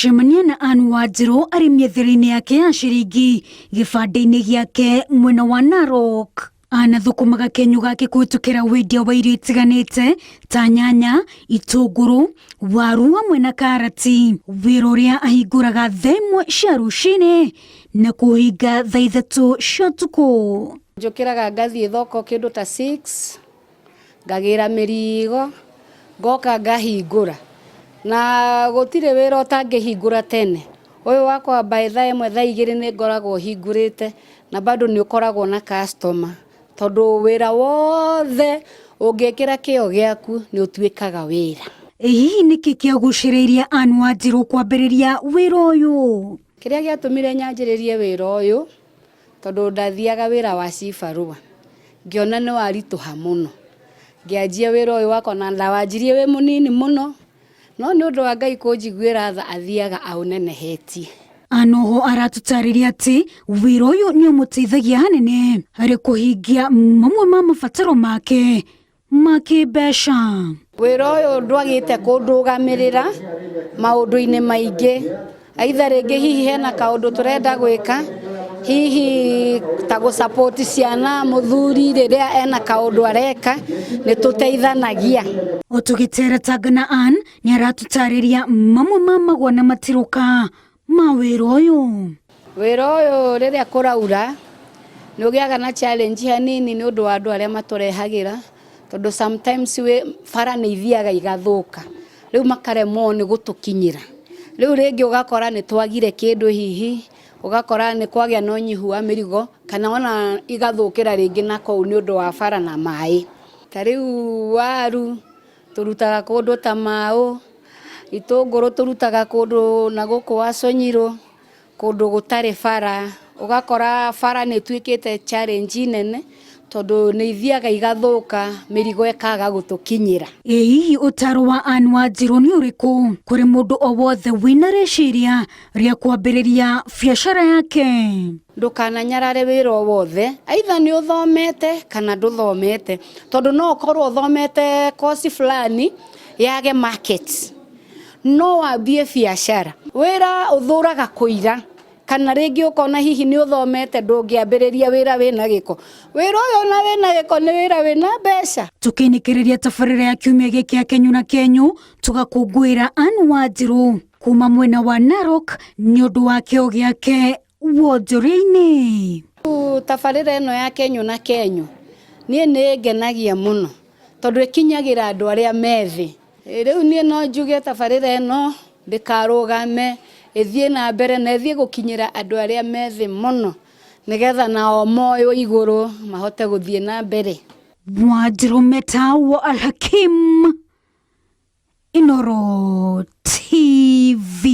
Cemania na wanjiru arĩ mĩetheri-inĩ yake ya ciringi gĩbandĩ-inĩ gĩake mwena wa Narok. Anathũkũmaga kenyũ gake kũhĩtũkĩra wendia wa irio itiganĩte ta nyanya, itũngũrũ, waru hamwe na karati. Wĩra ũrĩa ahingũraga thaa 1 cia rũcinĩ na kũhinga thaa 3 cia ũtukũ. Njũkĩraga ngathiĩ thoko kĩndũ ta 6, ngagĩra mĩrigo, ngoka ngahingũra. Na gũtirĩ wĩra ũtangĩhingũra tene. Ũyũ wakwa by thaa 1 thaa 2 nĩ ngoragwo hingũrĩte na bado nĩ ũkoragwo na customer. Tondũ wĩra wothe ũngĩkĩra kĩo gĩaku nĩ ũtuĩkaga wĩra. Hihi nĩkĩ kĩagucĩrĩirie wanjiru kwambĩrĩria wĩra ũyũ? Kĩrĩa gĩatũmire nyanjĩrĩrie wĩra ũyũ tondũ ndathiaga wĩra wa cibarua. Ngĩona nĩ waritũha mũno. Ngĩanjia wĩra ũyũ wakwa na ndawanjirie wĩ mũnini mũno. No nĩ ũndũ wa Ngai kũnjiguĩra tha athiaga aũnenehetie. Anoho aratũtarĩria atĩ wĩra ũyũ nĩ ũmũteithagia hanene harĩ kũhingia mamwe ma mabataro make ma kĩmbeca. Wĩra ũyũ ndwagĩte kũndũgamĩrĩra maũndũ-inĩ maingĩ. Aitha rĩngĩ hihi hena kaũndũ tũrenda gwĩka, hihi ta gũsupport ciana, mũthuri rĩrĩa ena kaũndũ areka, nĩ tũteithanagia. Otũgĩtera Tangana nĩ aratũtarĩria mamwe ma magwa na matirũka ma wĩra ũyũ. Wĩra ũyũ rĩrĩa kũraura nĩ ũgĩaga na challenge hanini nĩ ũndũ wa andũ arĩa matũrehagĩra, tondũ sometimes bara nĩ ithiaga igathũka. Rĩu makaremwo nĩ gũtũkinyĩra. Rĩu rĩngĩ ũgakora nĩ twagire kĩndũ hihi, ũgakora nĩ kwagĩa na ũnyihu wa mĩrigo, kana ona igathũkĩra rĩngĩ na kũu nĩ ũndũ wa bara na maĩ. Ta rĩu waru tũrutaga kũndũ ta Mau, itũngũrũ tũrutaga kũndũ na gũkũ wa Sonyiro, kũndũ gũtarĩ bara. Ũgakora bara nĩ tuĩkĩte challenge nene tondũ nĩ ithiaga igathũka, mĩrigo ĩkaga gũtũkinyĩra. Hihi ũtaro wa wanjiru nĩ ũrĩkũ kũrĩ mũndũ o wothe wĩna rĩciria rĩa kwambĩrĩria biacara yake? Ndũkananyarare wĩra o wothe, aitha nĩ ũthomete kana ndũthomete, tondũ no ũkorwo ũthomete course fulani yage market. No wambie biacara. Wĩra ũthũraga kũira. Kana rĩngĩ ũkona hihi nĩ ũthomete ndũngĩambĩrĩria wĩra wĩna gĩko. Wĩra ũyũ na wĩna gĩko nĩ wĩra wĩna mbeca. Tũkĩnĩkĩrĩria tabarĩra ya kiumia gĩkĩ ya kenyũ na kenyũ, tũgakũngũĩra wanjiru kuma mwena wa Narok nĩ ũndũ wa kĩo gĩake wonjoria-inĩ. Tabarĩra ĩno ya kenyũ na kenyũ niĩ nĩ ngenagia mũno tondũ ĩkinyagĩra andũ arĩa methĩ. Rĩu niĩ no njuge tabarĩra ĩno ndĩkarũgame, ĩthiĩ na mbere na ĩthiĩ gũkinyĩra andũ arĩa methĩ mũno nĩgetha nao moyo igũrũ mahote gũthiĩ na mbere. Wanjiru Metawo Al-Hakim, Inooro TV.